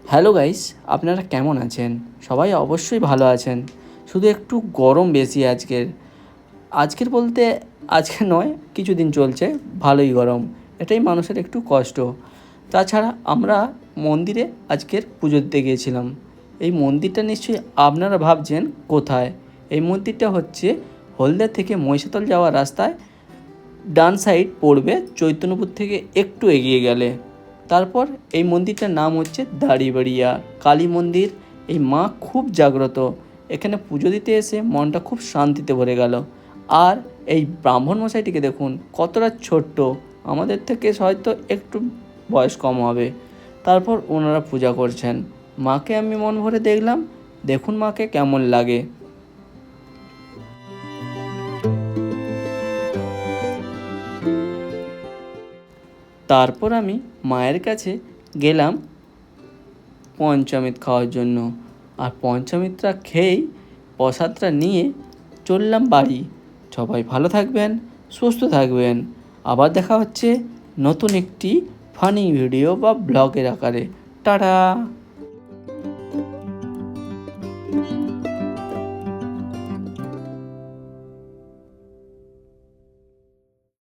Hello guys, আপনারা কেমন আছেন? সবাই অবশ্যই ভালো আছেন। শুধু একটু গরম বেশি আজকের বলতে আজকে নয়, কিছুদিন চলছে ভালোই গরম। এটাই মানুষের একটু কষ্ট। তাছাড়া আমরা মন্দিরে আজকের পুজো দিতে গিয়েছিলাম। এই মন্দিরটা নিশ্চয়ই আপনারা ভাবছেন কোথায়। এই মন্দিরটা হচ্ছে হলদিয়া থেকে মহিষাদল যাওয়ার রাস্তায় ডান সাইড পড়বে, চৈতন্যপুর থেকে একটু এগিয়ে গেলে। তারপর এই মন্দিরটার নাম হচ্ছে দাড়িবাড়িয়া কালী মন্দির। এই মা খুব জাগ্রত। এখানে পুজো দিতে এসে মনটা খুব শান্তিতে ভরে গেল। আর এই ব্রাহ্মণ মশাইটিকে দেখুন কতটা ছোট্ট, আমাদের থেকে হয়তো একটু বয়স কম হবে। তারপর ওনারা পূজা করছেন। মাকে আমি মন ভরে দেখলাম। দেখুন মাকে কেমন লাগে। তারপর আমি মায়ের কাছে গেলাম পঞ্চামৃত খাওয়ার জন্য। আর পঞ্চামৃতটা খেয়েই প্রসাদটা নিয়ে চললাম বাড়ি। সবাই ভালো থাকবেন, সুস্থ থাকবেন। আবার দেখা হচ্ছে নতুন একটি ফানি ভিডিও বা ব্লগের আকারে। টাটা।